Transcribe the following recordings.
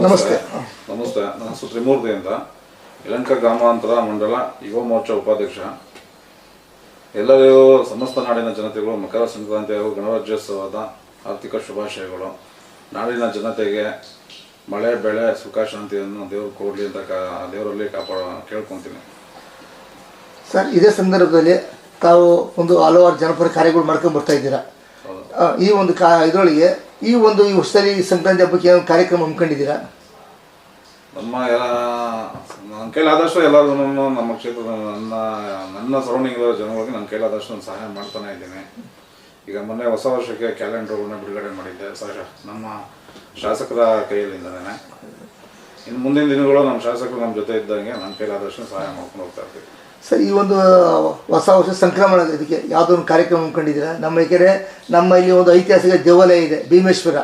ನಮಸ್ತೆ. ನಮಸ್ತೆ. ನನ್ನ ಹೆಸರು ತ್ರಿಮೂರ್ತಿ ಅಂತ, ಯಲಹಂಕ ಗ್ರಾಮಾಂತರ ಮಂಡಲ ಯುವ ಮೋರ್ಚಾ ಉಪಾಧ್ಯಕ್ಷ. ಎಲ್ಲರಿಗೂ ಸಮಸ್ತ ನಾಡಿನ ಜನತೆಗಳು ಮಕರ ಸಂಕ್ರಾಂತಿ ಹಾಗೂ ಗಣರಾಜ್ಯೋತ್ಸವದ ಆರ್ಥಿಕ ಶುಭಾಶಯಗಳು. ನಾಡಿನ ಜನತೆಗೆ ಮಳೆ ಬೆಳೆ ಸುಖ ಶಾಂತಿಯನ್ನು ದೇವರು ಕೊಡಲಿ ಅಂತ ದೇವರಲ್ಲಿ ಕೇಳ್ಕೊತೀನಿ ಸರ್. ಇದೇ ಸಂದರ್ಭದಲ್ಲಿ ತಾವು ಒಂದು ಹಲವಾರು ಜನಪರ ಕಾರ್ಯಗಳು ಮಾಡ್ಕೊಂಡು ಬರ್ತಾ ಇದ್ದೀರಾ. ಈ ಒಂದು ಇದರೊಳಗೆ ಈ ವರ್ಷದಲ್ಲಿ ಸಂಕ್ರಾಂತಿ ಹಬ್ಬಕ್ಕೆ ಏನು ಕಾರ್ಯಕ್ರಮ ಹಮ್ಮಿಕೊಂಡಿದ್ದೀರಾ? ನನ್ನ ಕೈಲಾದಷ್ಟು ಎಲ್ಲರೂ ನಮ್ಮ ಕ್ಷೇತ್ರದ ನನ್ನ ಸರೌಂಡಿಂಗ್ ಇರೋ ಜನಗಳಿಗೆ ನನ್ನ ಕೈಲಾದಷ್ಟು ನಾನು ಸಹಾಯ ಮಾಡ್ತಾನೆ ಇದ್ದೀನಿ. ಈಗ ಮೊನ್ನೆ ಹೊಸ ವರ್ಷಕ್ಕೆ ಕ್ಯಾಲೆಂಡರ್ಗಳನ್ನ ಬಿಡುಗಡೆ ಮಾಡಿದ್ದೆ ನಮ್ಮ ಶಾಸಕರ ಕೈಯಲ್ಲಿಂದನೇ. ಇನ್ನು ಮುಂದಿನ ದಿನಗಳು ನಮ್ಮ ಶಾಸಕರು ನಮ್ಮ ಜೊತೆ ಇದ್ದಂಗೆ ನನ್ನ ಕೈಲಾದಷ್ಟು ಸಹಾಯ ಮಾಡ್ಕೊಂಡು ಹೋಗ್ತಾ ಇರ್ತೀವಿ ಸರ್. ಈ ಒಂದು ಹೊಸ ವರ್ಷ ಸಂಕ್ರಮಣ ಇದಕ್ಕೆ ಯಾವುದೋ ಒಂದು ಕಾರ್ಯಕ್ರಮ ಹಮ್ಮಿಕೊಂಡಿದ್ದೀರಾ? ನಮ್ಮ ಇಲ್ಲಿ ಒಂದು ಐತಿಹಾಸಿಕ ದೇವಾಲಯ ಇದೆ ಭೀಮೇಶ್ವರ,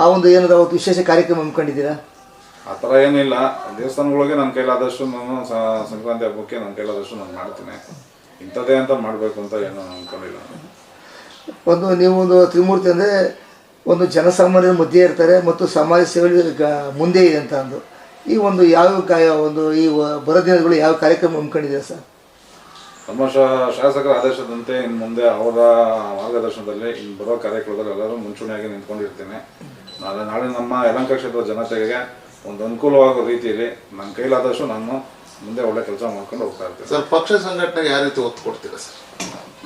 ಆ ಒಂದು ಏನಾದ್ರು ಅವತ್ತು ವಿಶೇಷ ಕಾರ್ಯಕ್ರಮ ಹಮ್ಮಿಕೊಂಡಿದ್ದೀರಾ? ಆ ಥರ ಏನಿಲ್ಲ. ದೇವಸ್ಥಾನಗಳಿಗೆ ನನ್ನ ಕೈಲಾದಷ್ಟು ನಾನು ಸಂಕ್ರಾಂತಿ ಹಬ್ಬಕ್ಕೆ ನನ್ನ ಕೈಲಾದಷ್ಟು ನಾನು ಮಾಡ್ತೀನಿ. ಇಂಥದ್ದೇ ಅಂತ ಮಾಡಬೇಕು ಅಂತ ಏನೋ ಅಂದ್ಕೊಂಡಿಲ್ಲ. ನೀವು ಒಂದು ತ್ರಿಮೂರ್ತಿ ಅಂದರೆ ಒಂದು ಜನಸಾಮಾನ್ಯರ ಮಧ್ಯೆ ಇರ್ತಾರೆ ಮತ್ತು ಸಮಾಜ ಸೇವೆ ಮುಂದೆ ಇದೆ ಅಂತ ಅಂದು ಈ ಒಂದು ಈ ಬರೋ ದಿನಗಳು ಯಾವ ಕಾರ್ಯಕ್ರಮ ಹಮ್ಮಿಕೊಂಡಿದ್ದೀರಾ ಸರ್? ನಮ್ಮ ಶಾಸಕರ ಆದೇಶದಂತೆ ಇನ್ನು ಮುಂದೆ ಅವರ ಮಾರ್ಗದರ್ಶನದಲ್ಲಿ ಇನ್ನು ಬರೋ ಕಾರ್ಯಕ್ರಮದಲ್ಲಿ ಎಲ್ಲರೂ ಮುಂಚೂಣಿಯಾಗಿ ನಿಂತ್ಕೊಂಡಿರ್ತೀನಿ. ನಾಳೆ ನಮ್ಮ ಯಲಹಂಕ ಕ್ಷೇತ್ರದ ಜನತೆಗೆ ಒಂದು ಅನುಕೂಲವಾಗೋ ರೀತಿಯಲ್ಲಿ ನನ್ನ ಕೈಲಾದಷ್ಟು ನಾನು ಮುಂದೆ ಒಳ್ಳೆ ಕೆಲಸ ಮಾಡ್ಕೊಂಡು ಹೋಗ್ತಾ ಇರ್ತೀನಿ ಸರ್. ಪಕ್ಷ ಸಂಘಟನೆಗೆ ಯಾವ ರೀತಿ ಒತ್ತು ಕೊಡ್ತೀರಾ ಸರ್?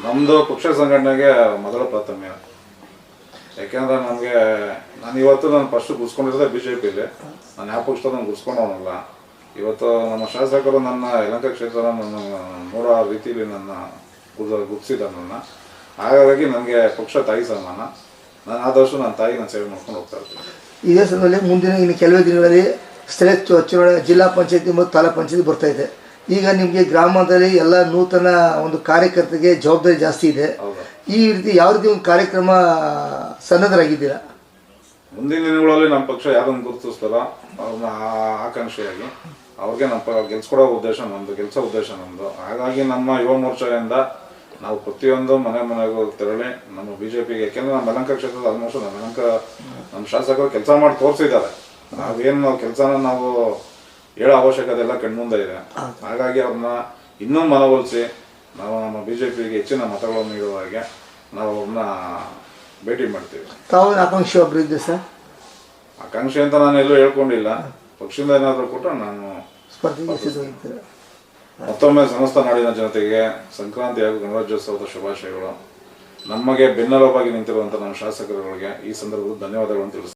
ನಮ್ಮದು ಪಕ್ಷ ಸಂಘಟನೆಗೆ ಮೊದಲ ಪ್ರಾಥಮ್ಯ. ಯಾಕೆಂದರೆ ನಾನು ಇವತ್ತು ಫಸ್ಟ್ ಗುರ್ಸ್ಕೊಂಡಿರೋದೇ BJPಲಿ. ನಾನು ಯಾವ ಪಕ್ಷದ ನಾನು ಗುರ್ಸ್ಕೊಂಡವನಲ್ಲ. ಇವತ್ತು ನಮ್ಮ ಶಾಸಕರು ನನ್ನ ಯಲಹಂಕ ಕ್ಷೇತ್ರ ನನ್ನ ನೋಡೋ ರೀತಿಯಲ್ಲಿ ನನ್ನ ಗುರ್ಸಿದ್ದಾರೆ ನನ್ನ. ಹಾಗಾಗಿ ನನಗೆ ಪಕ್ಷ ತಾಯಿ ಸಮಾನ. ನಾನು ಆದಷ್ಟು ನನ್ನ ತಾಯಿ ನಾನು ಸೇವೆ ಮಾಡ್ಕೊಂಡು ಹೋಗ್ತಾ ಇರ್ತೀನಿ. ಇದೇ ಸಮಯದಲ್ಲಿ ಮುಂದಿನ ಇನ್ನು ಕೆಲವೇ ದಿನಗಳಲ್ಲಿ ಸ್ಥಳೀಯ ಚುನಾವಣೆ ಜಿಲ್ಲಾ ಪಂಚಾಯತಿ ಮತ್ತು ತಾಲೂಕು ಪಂಚಾಯತಿ ಬರ್ತಾ ಇದೆ. ಈಗ ನಿಮಗೆ ಗ್ರಾಮದಲ್ಲಿ ಎಲ್ಲ ನೂತನ ಒಂದು ಕಾರ್ಯಕರ್ತರಿಗೆ ಜವಾಬ್ದಾರಿ ಜಾಸ್ತಿ ಇದೆ. ಈ ರೀತಿ ಯಾವ ರೀತಿ ಒಂದು ಕಾರ್ಯಕ್ರಮ ಸನ್ನದ್ಧರಾಗಿದ್ದೀರಾ? ಮುಂದಿನ ದಿನಗಳಲ್ಲಿ ನಮ್ಮ ಪಕ್ಷ ಯಾರನ್ನು ಗುರುತಿಸ್ತಾರೋ ಅವ್ರನ್ನ ಆಕಾಂಕ್ಷೆಯಾಗಿ ಅವ್ರಿಗೆ ನಮ್ಮ ಗೆಲ್ಸ್ಕೊಡೋ ಉದ್ದೇಶ ನಮ್ಮದು. ಹಾಗಾಗಿ ನಮ್ಮ ಯುವ ಮೋರ್ಚಾದಿಂದ ನಾವು ಪ್ರತಿಯೊಂದು ಮನೆಗೂ ತೆರಳಿ ನಮ್ಮ BJPಗೆ, ಯಾಕೆಂದರೆ ನಮ್ಮ ಯಲಹಂಕ ಕ್ಷೇತ್ರದ ಆಲ್ಮೋಸ್ಟ್ ನಮ್ಮ ಶಾಸಕರು ಕೆಲಸ ಮಾಡಿ ತೋರಿಸಿದ್ದಾರೆ. ನಾವು ಕೆಲಸನ ನಾವು ಹೇಳೋ ಅವಶ್ಯಕತೆ ಎಲ್ಲ ಕಣ್ಮುಂದೆ ಇದೆ. ಹಾಗಾಗಿ ಅವ್ರನ್ನ ಇನ್ನೂ ಮನವೊಲಿಸಿ ನಾವು ನಮ್ಮ BJPಗೆ ಹೆಚ್ಚಿನ ಮತಗಳನ್ನು ನೀಡುವ ಹಾಗೆ ನಾವು ಅವ್ರನ್ನ ಭೇಟಿ ಮಾಡ್ತೀವಿ. ತಾವು ಆಕಾಂಕ್ಷೆ ಒಬ್ಬರು ಇದ್ದೆ ಸರ್? ಆಕಾಂಕ್ಷೆ ಅಂತ ನಾನು ಎಲ್ಲೂ ಹೇಳ್ಕೊಂಡಿಲ್ಲ. ಪಕ್ಷದಿಂದ ಏನಾದರೂ ಕೊಟ್ಟರೆ ನಾನು ಸ್ಪರ್ಧೆ. ಮತ್ತೊಮ್ಮೆ ಸಮಸ್ತ ನಾಡಿನ ಜನತೆಗೆ ಸಂಕ್ರಾಂತಿ ಹಾಗೂ ಗಣರಾಜ್ಯೋತ್ಸವದ ಶುಭಾಶಯಗಳು. ನಮಗೆ ಬೆನ್ನೆಲುಬಾಗಿ ನಿಂತಿರುವಂಥ ನಮ್ಮ ಶಾಸಕರುಗಳಿಗೆ ಈ ಸಂದರ್ಭದಲ್ಲಿ ಧನ್ಯವಾದಗಳನ್ನು ತಿಳಿಸ್ತೀನಿ.